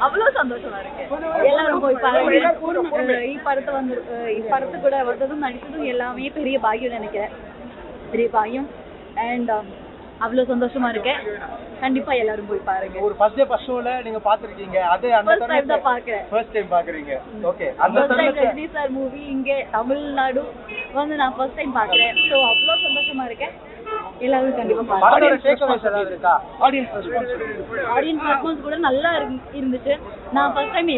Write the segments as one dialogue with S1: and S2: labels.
S1: அவ்வளோ சந்தோஷமா இருக்கு. எல்லாரும் போய் பாருங்க. படத்து கூட வந்ததும் நடிச்சதும் எல்லாமே பெரிய பாக்கியம் நினைக்கிறேன். பெரிய பாக்கியம். அண்ட் அவ்வளோ சந்தோஷமா இருக்கேன். கண்டிப்பா எல்லாரும் போய் பாருங்க.
S2: ஒரு ஃபர்ஸ்ட் டே ஃபர்ஸ்ட் ஷோல நீங்க பாத்துக்கிட்டீங்க. அது அந்த
S1: ஃபர்ஸ்ட் டைம் தான் பார்க்கறேன்.
S2: ஃபர்ஸ்ட் டைம் பாக்குறீங்க. ஓகே. அந்த
S1: ரஜினி சார் மூவி இங்க தமிழ்நாடு வந்து நான் ஃபர்ஸ்ட் டைம் பார்க்கறேன். சோ அவ்வளோ சந்தோஷமா இருக்கேன். எல்லாரும் கண்டிப்பா பாருங்க.
S2: ஆடியன்ஸ் டேக்அவேஸ் ஏதாவது இருக்கா? ஆடியன்ஸ்
S1: ரெஸ்பான்ஸ் கூட நல்லா இருந்துச்சு. நான் ஃபர்ஸ்ட் டைம்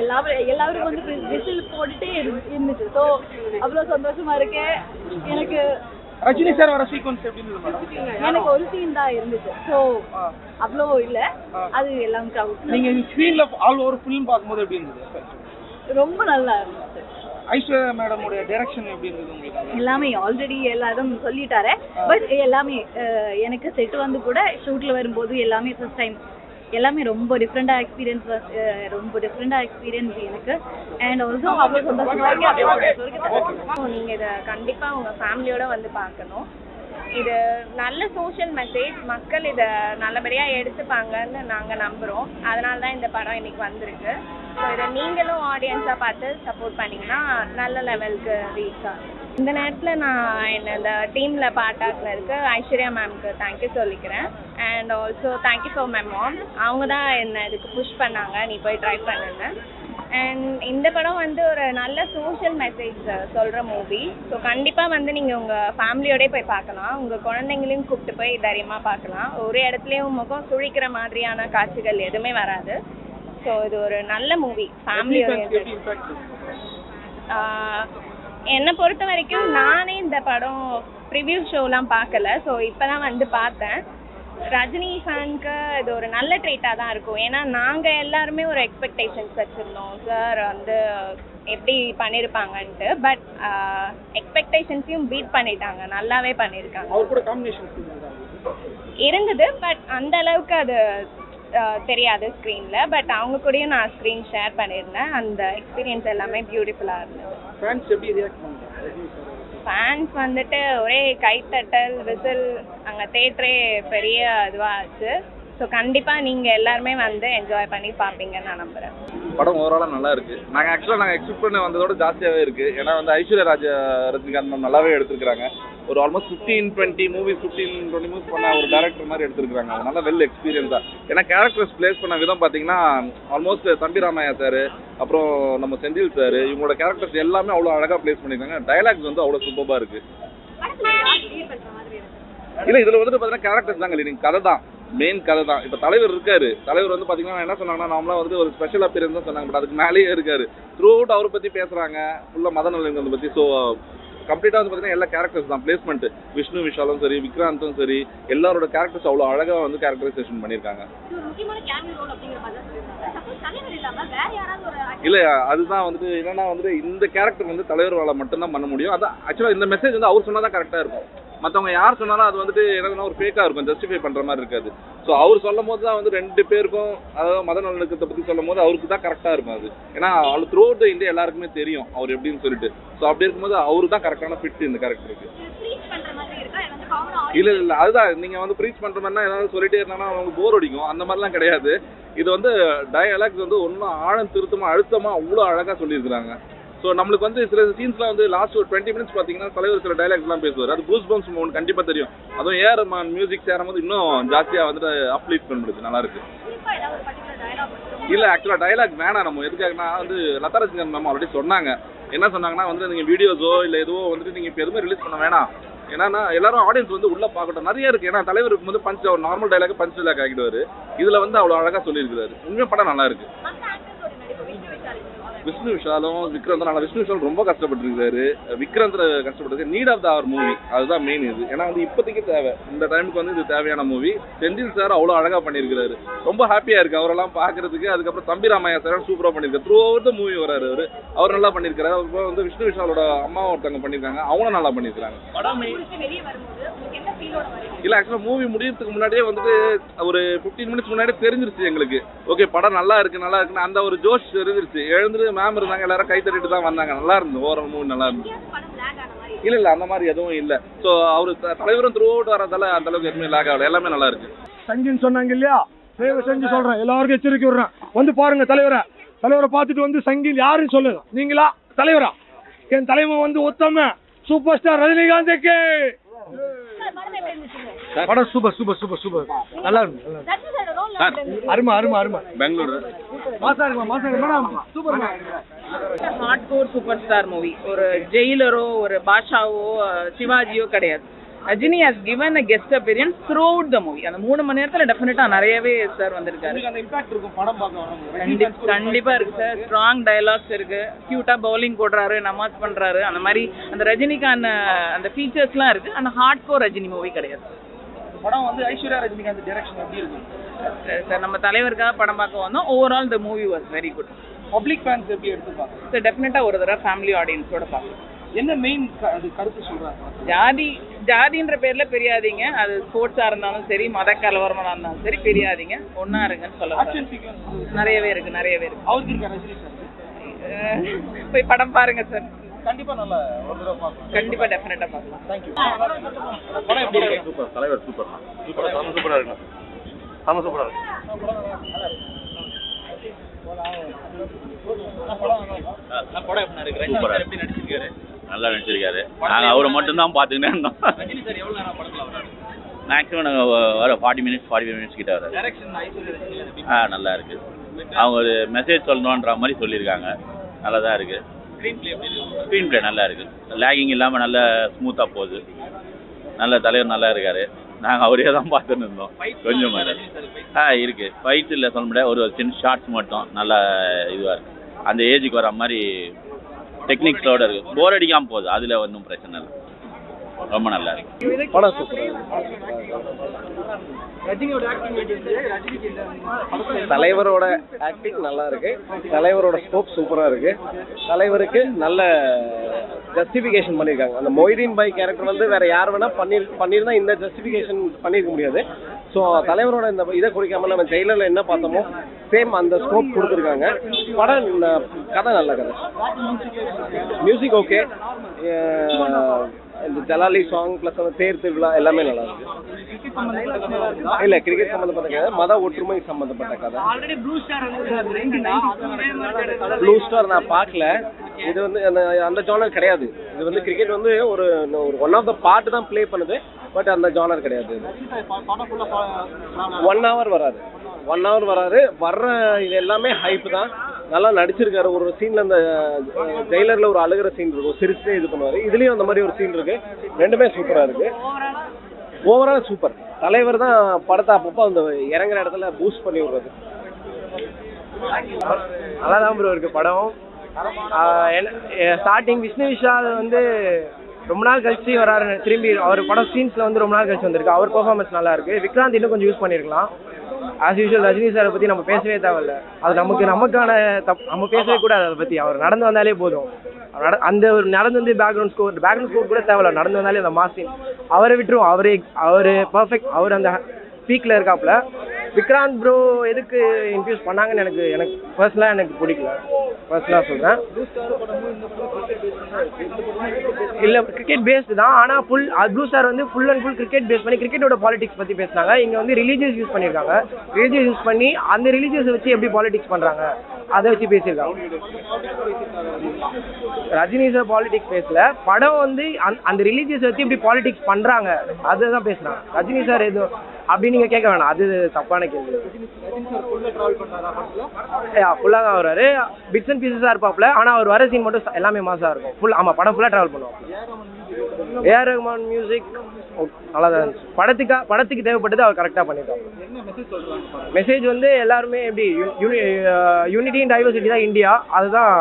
S1: எல்லாரும் வந்து விசில் போட்டுட்டே இருந்துச்சு. சோ அவ்வளோ சந்தோஷமா இருக்கேன். எனக்கு
S2: ரஜினி சார் வர சீக்வென்ஸ் எப்படி இருந்தது மேடம்?
S1: எனக்கு ஒரு சீன் தான் இருந்துச்சு. சோ அவ்வளோ இல்ல. அது எல்லாம் கிரவுட்.
S2: நீங்க ஸ்கிரீன்ல ஆல் ஓவர் ஃபிலிம் பாக்கும்போது எப்படி இருந்தது?
S1: ரொம்ப நல்லா இருந்துச்சு.
S2: ஐஸ்வர்யா மேடம் உடைய டைரக்ஷன் எப்படி இருந்தது உங்களுக்கு?
S1: எல்லாமே ஆல்ரெடி எல்லாரும் சொல்லிட்டாரு. பட் எல்லாமே எனக்கு செட் வந்து கூட ஷூட்ல வரும்போது எல்லாமே ஃபர்ஸ்ட் டைம் எல்லாமே ரொம்ப டிஃப்ரெண்டா எக்ஸ்பீரியன்ஸ் எனக்கு. அண்ட் ஆல்சோ அவ்வளோ சந்தோஷமா இருக்கு.
S3: நீங்க இதை கண்டிப்பா உங்க ஃபேமிலியோட வந்து பார்க்கணும். இது நல்ல சோஷியல் மெசேஜ். மக்கள் இதை நல்லபடியா எடுத்துப்பாங்கன்னு நாங்க நம்புறோம். அதனால தான் இந்த படம் இன்னைக்கு வந்திருக்கு. ஸோ இதை நீங்களும் ஆடியன்ஸா பார்த்து சப்போர்ட் பண்ணீங்கன்னா நல்ல லெவலுக்கு ரீச் ஆகும். இந்த நேரத்தில் நான் இந்த டீம்ல பார்ட்டாக்குனதுக்கு ஐஸ்வர்யா மேம்க்கு தேங்க்யூ சொல்லிக்கிறேன். And also thank you for my mom. அவங்க தான் என்னை இதுக்கு புஷ் பண்ணாங்க, நீ போய் ட்ரை பண்ணுங்க. அண்ட் இந்த படம் வந்து ஒரு நல்ல சோஷியல் மெசேஜ் சொல்கிற மூவி. ஸோ கண்டிப்பாக வந்து நீங்கள் உங்கள் ஃபேமிலியோடய போய் பார்க்கலாம். உங்கள் குழந்தைங்களையும் கூப்பிட்டு போய் தைரியமாக பார்க்கலாம். ஒரு இடத்துலையும் முகம் சுழிக்கிற மாதிரியான காட்சிகள் எதுவுமே வராது. ஸோ இது ஒரு நல்ல மூவி, ஃபேமிலியோட. என்னை பொறுத்த வரைக்கும் நானே இந்த படம் ப்ரிவ்யூ ஷோலாம் பார்க்கல. ஸோ இப்போ தான் வந்து பார்த்தேன். ரஜினி ஃபேனுக்கு இது ஒரு நல்ல ட்ரீட்டாக தான் இருக்கும். ஏன்னா நாங்கள் எல்லாருமே ஒரு எக்ஸ்பெக்டேஷன்ஸ் வச்சுருந்தோம் சார் வந்து எப்படி பண்ணியிருப்பாங்கன்ட்டு. பட் எக்ஸ்பெக்டேஷன்ஸையும் பீட் பண்ணிட்டாங்க, நல்லாவே பண்ணியிருக்காங்க.
S2: அவர் கூட காம்பினேஷன்
S3: இருந்தது. பட் அந்த அளவுக்கு அது தெரியாது ஸ்க்ரீனில். பட் அவங்க கூடயும் நான் ஸ்க்ரீன் ஷேர் பண்ணியிருந்தேன். அந்த எக்ஸ்பீரியன்ஸ் எல்லாமே பியூட்டிஃபுல்லாக இருந்தது.
S2: ஃபேன்ஸ் எப்படி ரியாக்ட் பண்ணாங்க?
S3: ஃபேன்ஸ் வந்துட்டு ஒரே கைத்தட்டல், விசில், அங்கே தேட்டரே பெரிய இதுவாக ஆச்சு. ஸோ கண்டிப்பாக நீங்கள் எல்லாருமே வந்து என்ஜாய் பண்ணி பார்ப்பீங்கன்னு நான் நம்புகிறேன்.
S4: படம் ஓவராலாக நல்லா இருக்குது. நாங்கள் எக்ஸ்பெக்ட் பண்ண வந்ததோட ஜாஸ்தியாகவே இருக்குது. ஏன்னா வந்து ஐஸ்வர்யா ரஜினிகாந்த் மேம் நல்லாவே எடுத்துருக்காங்க. ஒரு ஆல்மோஸ்ட் 15-20 மூவிஸ் பண்ண ஒரு டேரக்டர் மாதிரி எடுத்துருக்காங்க. நல்ல வெல் எக்ஸ்பீரியன்ஸாக. ஏன்னா கேரக்டர்ஸ் பிளேஸ் பண்ண விதம் பார்த்தீங்கன்னா ஆல்மோஸ்ட் தம்பி ராமையா சார், அப்புறம் நம்ம செந்தில் சார், இவங்களோட கேரக்டர்ஸ் எல்லாமே அவ்வளோ அழகாக பிளேஸ் பண்ணியிருக்காங்க. டைலாக்ஸ் வந்து அவ்வளோ சூப்பராக இருக்குது. இல்லை இதில் வந்துட்டு பார்த்தீங்கன்னா கேரக்டர்ஸ் தாங்க லீடிங். கதை தான் மெயின் கதை தான். இப்போ தலைவர் இருக்காரு. தலைவர் வந்து பார்த்தீங்கன்னா என்ன சொன்னாங்கன்னா நார்மலாக வந்து ஒரு ஸ்பெஷல் அப்பியரன்ஸ் தான் சொன்னாங்க. பட் அதுக்கு மேலேயே இருக்காரு. த்ரூ அவுட் அவரை பற்றி பேசுகிறாங்க, ஃபுல்லாக மத நலன்களை பற்றி. ஸோ கம்ப்ளீட்டாக வந்து பார்த்தீங்கன்னா எல்லா கேரக்டர்ஸ் தான் பிளேஸ்மெண்ட். விஷ்ணு விஷாலும் சரி, விக்ராந்தும் சரி, எல்லாரோட கேரக்டர்ஸ் அவ்வளோ அழகாக வந்து கேரக்டரைசேஷன் பண்ணியிருக்காங்க. இல்லை அதுதான் வந்துட்டு என்னன்னா வந்துட்டு இந்த கேரக்டர் வந்து தலைவரால் மட்டும்தான் பண்ண முடியும். அதான் ஆக்சுவலாக இந்த மெசேஜ் வந்து அவர் சொன்னால் தான் கரெக்டாக இருக்கும். மற்றவங்க யார் சொன்னாலும் அது வந்துட்டு என்னதுன்னா ஒரு ஃபேக்காக இருக்கும், ஜஸ்டிஃபை பண்ணுற மாதிரி இருக்காது. ஸோ அவர் சொல்லும் போது தான் வந்து 2 பேருக்கும், அதாவது மத நல்லிணக்கத்தை பற்றி சொல்லும் போது அவருக்கு தான் கரெக்டாக இருக்கும் அது. ஏன்னா அவர் த்ரூ அவுட் த இந்தியா எல்லாருக்குமே தெரியும் அவர் எப்படின்னு சொல்லிட்டு. ஸோ அப்படி இருக்கும்போது அவரு தான் கரெக்டான ஃபிட் இந்த கேரக்டருக்கு. இல்லை அதுதான் நீங்கள் வந்து ப்ரீச் பண்ணுற மாதிரினா ஏதாவது சொல்லிட்டே இருந்தாங்கன்னா அவங்க போர் அடிக்கும். அந்த மாதிரிலாம் கிடையாது. இது வந்து டயலாக்ஸ் வந்து ஒன்றும் ஆழம் திருத்தமாக அழுத்தமாக அவ்வளோ அழகாக சொல்லியிருக்கிறாங்க. ஸோ நம்மளுக்கு வந்து சில சீன்ஸ்லாம் வந்து லாஸ்ட் ஒரு 20 மினிட்ஸ் பார்த்தீங்கன்னா தலைவர் சில டைலாக்ஸ்லாம் பேசுவார். அது கூஸ் பம்ப்ஸ் மூமெண்ட் கண்டிப்பாக தெரியும். அதுவும் ஏஆர் ரஹ்மான் மியூசிக் சேரும்போது இன்னும் ஜாஸ்தியாக வந்துட்டு அப்லீட் பண்ணுறது நல்லாயிருக்கு. இல்லை ஆக்சுவலாக டைலாக் வேணாம். நம்ம எதுக்காகனா வந்து லதா ரஜினிகாந்த் மேம் ஆல்ரெடி சொன்னாங்க. என்ன சொன்னாங்கன்னா வந்து நீங்கள் வீடியோஸோ இல்லை எதுவோ வந்துட்டு நீங்கள் இப்போ எதுவுமே ரிலீஸ் பண்ண வேணாம். ஏன்னா எல்லாரும் ஆடியன்ஸ் வந்து உள்ளே பார்க்கட்டும். நிறைய இருக்குது. ஏன்னா தலைவர் இருக்கும்போது பஞ்ச் ஒரு நார்மல் டைலாக் பஞ்ச் டைலாக் ஆகிடுவார். இதில் வந்து அவ்வளோ அழகாக சொல்லியிருக்கிறாரு. உண்மையாக படம் நல்லா இருக்குது. விஷ்ணு விஷாலும் விக்ராந்தும் நல்லா. விஷ்ணு விஷாலும் ரொம்ப கஷ்டப்பட்டுருக்காரு. விக்ராந்த் கஷ்டப்பட்டு need of the hour movie அதுதான் மெயின் இது. ஏன்னா வந்து இப்போதைக்கு தேவை, இந்த டைமுக்கு வந்து இது தேவையான மூவி. செந்தில் சார் அவ்வளோ அழகாக பண்ணியிருக்கிறாரு. ரொம்ப ஹாப்பியாக இருக்குது அவரெல்லாம் பார்க்கறதுக்கு. அதுக்கப்புறம் தம்பி ராமையா சார் சூப்பராக பண்ணியிருக்காரு. த்ரூ அவுட் த மூவி வராரு அவர் நல்லா பண்ணியிருக்காரு. அப்புறம் வந்து விஷ்ணு விஷாலோட அம்மா ஒருத்தவங்க பண்ணியிருக்காங்க, அவங்களும் நல்லா பண்ணியிருக்காங்க. இல்லை ஆக்சுவலாக மூவி முடியறதுக்கு முன்னாடியே வந்துட்டு ஒரு 15 மினிட்ஸ் முன்னாடியே தெரிஞ்சிருச்சு எங்களுக்கு. ஓகே படம் நல்லா இருக்குன்னு அந்த ஒரு ஜோஷ் தெரிஞ்சிருச்சு. எழுந்துட்டு மேம் இருந்தாங்க, எல்லாரும் கை தட்டிட்டு தான் வந்தாங்க. நல்லா இருந்தது ஓவரால் மூவி நல்லா இருந்தது. இல்லை அந்த மாதிரி எதுவும் இல்லை. ஸோ அவர் தலைவரும் த்ரூ அவுட் வரதால அந்த அளவுக்கு எதுவுமே லேக் ஆகல. எல்லாமே நல்லா இருக்கு.
S2: சஞ்சின் சொன்னாங்க இல்லையா,
S5: தயவு செஞ்சு சொல்றேன், எல்லாருக்கும் எச்சரிக்கை விடுறேன், வந்து பாருங்க தலைவரை பார்த்துட்டு வந்து சங்கீன் யாருன்னு சொல்லுங்க. நீங்களா தலைவரா? என் தலைவன் வந்து உத்தம சூப்பர் ஸ்டார் ரஜினிகாந்துக்கு படம் சூப்பர் சூப்பர் சூப்பர் சூப்பர் நல்லா இருக்கு. அருமை
S4: பெங்களூரு
S5: மாசா இருக்கு madam super.
S6: Hard core super star movie. ஒரு ஜெயிலரோ ஒரு பாஷாவோ சிவாஜியோ கிடையாது. Rajini has given a guest appearance throughout the movie. அந்த 3 மணி நேரத்துல டெஃபினட்டா நிறையவே சார் வந்திருக்காரு.
S2: அந்த இம்பாக்ட் இருக்கும் படம் பார்க்க.
S6: கண்டிப்பா இருக்கு சார். ஸ்ட்ராங் டயலாக்ஸ் இருக்கு, கியூட்டா பவுலிங் போடுறாரு, நமாஸ் பண்றாரு, அந்த மாதிரி அந்த ரஜினிக்கான அந்த ஃபீச்சர்ஸ்லாம் இருக்கு. அந்த ஹார்ட் கோர் ரஜினி மூவி கிடையாது.
S2: படம் வந்து ஐஸ்வர்யா ரஜினிகாந்த் டைரக்ஷன் எப்படி இருக்கும்
S6: சார்? நம்ம தலைவருக்காக படம் பார்க்க வந்தோம். Overall the movie was very good.
S2: Public fans எப்படி எடுத்துப்பாங்க
S6: சார்? டெஃபினட்டா ஒரு தடவை ஃபேமிலி ஆடியன்ஸோட பார்க்கலாம்.
S2: என்ன மெயின் அது கருத்து சொல்றாங்க?
S6: ஜாதின்ற பேர்ல பெரியாதீங்க. அது ஸ்போர்ட்ஸா இருந்தாலும் சரி, மத கலவரமா இருந்தாலும் சரி, பெரியாதீங்க, ஒன்னா இருங்கன்னு சொல்ல நிறையவே இருக்கு.
S2: அவருக்கு இருக்க ரஜினி சார்
S6: போய் படம் பாருங்க சார்.
S2: கண்டிப்பா நல்லா ஒரு தடவை பார்க்கலாம்.
S6: கண்டிப்பா டெஃபினட்டா பார்க்கலாம்.
S2: தேங்க்யூ. படம் எப்படி இருக்கு?
S4: சூப்பர் தலைவர் சூப்பரா இருக்கு. ஆமா சூப்பரா இருக்கு.
S2: படம் எப்படி நடிச்சிருக்காரு?
S7: நல்லா நடிச்சிருக்காரு. நாங்கள் அவரை மட்டும்தான் பார்த்துக்கிட்டே இருந்தோம்.
S2: ரஜினி சார் எவ்வளவு நேரம் படத்துல வராரு?
S7: மேக்ஸிமம் நாங்கள் வர 45 மினிட்ஸ் கிட்ட வராது.
S2: டைரக்ஷன் ஐஸ்வர்யா ரஜினி
S7: நல்லா இருக்கு. அவங்க ஒரு மெசேஜ் சொல்லணுன்ற மாதிரி சொல்லியிருக்காங்க. நல்லா தான் இருக்கு. ஸ்க்ரீன் பிளே நல்லா இருக்கு. லேகிங் இல்லாமல் நல்லா ஸ்மூத்தாக போகுது. நல்ல தலைவர் நல்லா இருக்காரு. நாங்கள் அவரே தான் பார்த்துன்னு இருந்தோம். கொஞ்சம் இருக்கு. ஃபைட் இல்லை சொல்ல முடியாது. ஒரு சின்ன ஷார்ட்ஸ் மட்டும் நல்லா இதுவாக இருக்கு. அந்த ஏஜுக்கு வர மாதிரி டெக்னிக்ஸோட இருக்கு. போர் அடிக்காமல் போகுது. அதில் ஒன்றும் பிரச்சனை இல்லை. ரொம்ப நல்லா இருக்கு.
S5: படம் சூப்பர்.
S2: ரஜினியோட ஆக்டிங் எப்படி இருக்கு? ரஜினிக்கு இந்த படத்துல
S8: தலைவரோட ஆக்டிங் நல்லா இருக்கு. தலைவரோட ஸ்கோப் சூப்பரா இருக்கு. தலைவருக்கு நல்ல ஜஸ்டிஃபிகேஷன் பண்ணியிருக்காங்க. அந்த மொய்தீன் பாய் கேரக்டர் வந்து வேற யார் வேணா பண்ணியிருந்தா இந்த ஜஸ்டிஃபிகேஷன் பண்ணியிருக்க முடியாது. ஸோ தலைவரோட இந்த இதை குறிக்காம நம்ம ஜெயிலரில் என்ன பார்த்தோமோ சேம் அந்த ஸ்கோப் கொடுத்துருக்காங்க. படம் கதை நல்ல கதை. Music okay. இந்த ஜலாலி சாங் ப்ளஸ் அந்த தேர் திருவிழா எல்லாமே நல்லா இருக்கு. இல்லை கிரிக்கெட் சம்மந்தப்பட்ட கதை, மத ஒற்றுமை சம்மந்தப்பட்ட கதை. ப்ளூ ஸ்டார் நான் பார்க்கல. இது வந்து அந்த ஜானர் கிடையாது. இது வந்து கிரிக்கெட் வந்து ஒரு ஒன் ஆஃப் த பார்ட் தான் ப்ளே பண்ணுது. பட் அந்த ஜானர் கிடையாது. 1 hour வராது. 1 hour வராது. வர்ற இது எல்லாமே ஹைப் தான். நல்லா நடிச்சிருக்காரு. ஒரு சீன்ல அந்த ஜெயிலர்ல ஒரு அழுகிற சீன் இருக்கும், சிரிச்சே இது பண்ணுவாரு. இதுலயும் அந்த மாதிரி ஒரு சீன் இருக்கு. ரெண்டுமே சூப்பரா இருக்கு. Overall super. தலைவர் தான் படத்தை அப்பப்போ அந்த இறங்குற இடத்துல பூஸ்ட் பண்ணி விடுறது.
S9: நல்லா தான் ப்ரோ இருக்கு படம். ஸ்டார்டிங் விஷ்ணு விஷால் வந்து ரொம்ப நாள் கழிச்சு வராரு திரும்பி. அவர் படம் சீன்ஸ்ல வந்து ரொம்ப நாள் கழிச்சு வந்திருக்கு. அவர் பெர்ஃபார்மன்ஸ் நல்லா இருக்கு. விக்ராந்த் இன்னும் கொஞ்சம் யூஸ் பண்ணிருக்கலாம். ஆஸ் யூஷுவல் ரஜினி சாரை பற்றி நம்ம பேசவே தேவையில்ல. அது நமக்கான நம்ம பேசவே கூடாது. அதை பற்றி அவர் நடந்து வந்தாலே போதும். அந்த ஒரு நடந்து வந்து பேக்ரவுண்ட் ஸ்கோர் கூட தேவையில்ல. நடந்து வந்தாலே அந்த மாசின் அவரை விட்டுரும். அவர் பர்ஃபெக்ட். அவர் அந்த பீக்கில் இருக்காப்புல. விக்ராந்த் ப்ரோ எதுக்கு இன்ட்ரடியூஸ் பண்ணாங்கன்னு எனக்கு பர்சனலாக எனக்கு பிடிக்கல. பர்சனலாக சொல்கிறேன். இல்லை கிரிக்கெட் பேஸ்டு தான். ஆனால் ப்ளூ ஸ்டார் வந்து full and full cricket base பண்ணி கிரிக்கெட்டோட பாலிடிக்ஸ் பற்றி பேசினாங்க. இங்கே வந்து ரிலீஜியஸ் யூஸ் பண்ணியிருக்காங்க. ரிலீஜியஸ் யூஸ் பண்ணி அந்த ரிலீஜியஸை வச்சு எப்படி பாலிடிக்ஸ் பண்ணுறாங்க அதை வச்சு பேசியிருக்காங்க. ரஜினி சார் பாலிடிக்ஸ் பேசல. படம் வந்து அந்த ரிலீஜியஸை வச்சு எப்படி பாலிடிக்ஸ் பண்ணுறாங்க அதை தான் பேசுனாங்க. ரஜினி சார் எதுவும் அப்படின்னு நீங்கள் கேட்க வேணாம். அது தப்பான கேள்வி. ஃபுல்லாக தான் வர்றாரு. பிட்ஸ் அண்ட் பீசஸாக இருப்பாப்புல. ஆனால் அவர் வர சீன் மட்டும் எல்லாமே மாசாக இருக்கும். ஆமாம் படம் ஃபுல்லாக ட்ராவல் பண்ணுவோம். ஏஆர் ரஹ்மான் மியூசிக் நல்லா தான் இருந்துச்சு. படத்துக்கு தேவைப்பட்டது அவர் கரெக்டாக பண்ணியிருக்காங்க. மெசேஜ் வந்து எல்லாருமே எப்படி யூனிட்டி அண்ட் டைவர்சிட்டி தான் இந்தியா, அதுதான்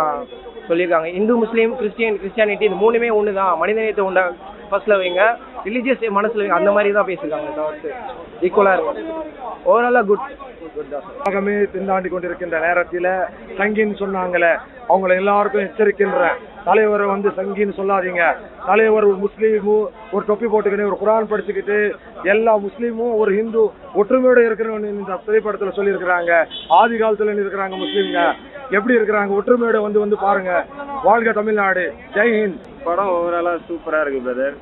S9: சொல்லியிருக்காங்க. இந்து முஸ்லீம் கிறிஸ்டியானிட்டி இது மூணுமே ஒன்று தான். மனிதநேயத்தை உண்டா ஃபர்ஸ்ட்ல வைங்க, ரிலீஜியஸ் மனசில் வைங்க, அந்த மாதிரி தான் பேசியிருக்காங்க. தவிர்த்து ஈக்குவலாக இருக்கும். ஓவராலாக குட் தான்.
S5: உலகமே திண்டாண்டி கொண்டிருக்கின்ற நேரத்தில் சங்கின்னு சொன்னாங்களே, அவங்கள எல்லாருக்கும் எச்சரிக்கின்றேன். தலைவரை வந்து சங்கின்னு சொல்லாதீங்க. தலைவர் ஒரு முஸ்லீமும் ஒரு தொப்பி போட்டுக்கிட்டு ஒரு குரான் படிச்சுக்கிட்டு எல்லா முஸ்லீமும் ஒரு ஹிந்து ஒற்றுமையோடு இருக்கிறவங்க இந்த திரைப்படத்தில் சொல்லியிருக்கிறாங்க. ஆதி காலத்தில் இருக்கிறாங்க முஸ்லீம்ங்க எப்படி இருக்கிறாங்க ஒற்றுமையோட வந்து பாருங்க. வாழ்க தமிழ்நாடு. ஜெய்ஹிந்த்.
S9: படம் ஓவராலாக சூப்பராக இருக்குது பிரதர்.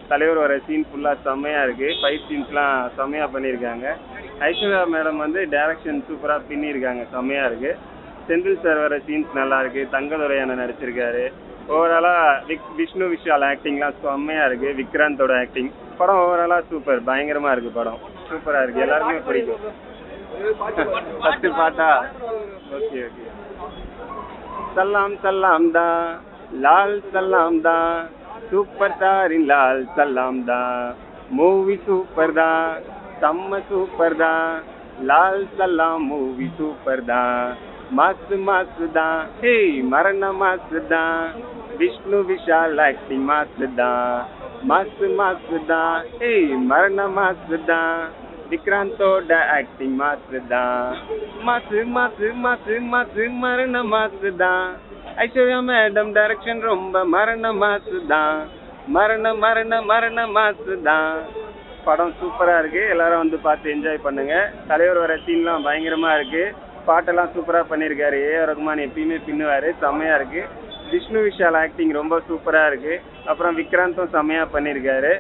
S9: தலைவர் வர சீன் ஃபுல்லாக செம்மையாக இருக்குது. ஃபைட் சீன்ஸ்லாம் செம்மையாக பண்ணியிருக்காங்க.
S10: ஐஸ்வர்யா மேடம் வந்து டைரக்ஷன் சூப்பராக பின்னிருக்காங்க, செம்மையாக இருக்குது. செந்தில் சார் வர சீன்ஸ் நல்லா இருக்குது. தங்கதுரை அண்ணன் நடிச்சிருக்காரு. ஓவராலாக விஷ்ணு விஷால் ஆக்டிங்லாம் செம்மையாக இருக்குது. விக்ராந்தோட ஆக்டிங், படம் ஓவராலாக சூப்பர், பயங்கரமாக இருக்குது. படம் சூப்பராக இருக்குது, எல்லாருமே பிடிக்கும். ஃபஸ்ட்டு பாட்டா ஓகே ஓகே. சலாம் சலாம் தான் லால் சலாம் தான் சூப்பர் ஸ்டாரின் லால் சலாம் தான் மூவி சூப்பர் தான் செம்ம சூப்பர் தான் லால் சலாம் மூவி சூப்பர் தான் மஸ்து மஸ்து தான் ஹே மரண மஸ்து தான் விஷ்ணு விஷால் ஆக்டிங் மஸ்து தான் மஸ்து மஸ்து தான் ஹே மரண மஸ்து தான் விக்ராந்தோட ஆக்டிங் மஸ்து தான் மஸ்து மஸ்து மஸ்து மஸ்து மரண மஸ்து தான் ஐஸ்வர்யா மேடம் டைரக்ஷன் ரொம்ப மரண மஸ்து தான் மரண மரண மரண மஸ்து தான். படம் சூப்பராக இருக்குது, எல்லாரும் வந்து பார்த்து என்ஜாய் பண்ணுங்கள். தலைவர் வர சீன்லாம் பயங்கரமாக இருக்குது. பாட்டெல்லாம் சூப்பராக பண்ணியிருக்காரு. ஏஆர் ரகுமான் எப்பயுமே பின்னுவார், செம்மையாக இருக்குது. விஷ்ணு விஷால் ஆக்டிங் ரொம்ப சூப்பராக இருக்குது. அப்புறம் விக்ராந்தும் செம்மையாக பண்ணியிருக்காரு.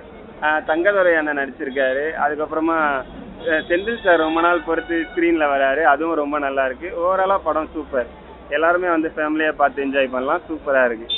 S10: தங்கதுரை அண்ணன் நடிச்சிருக்காரு. அதுக்கப்புறமா செந்தில் சார் ரொம்ப நாள் பொறுத்து ஸ்க்ரீனில் வராரு, அதுவும் ரொம்ப நல்லா இருக்குது. ஓவராலாக படம் சூப்பர், எல்லாருமே வந்து ஃபேமிலியாக பார்த்து என்ஜாய் பண்ணலாம். சூப்பராக இருக்குது.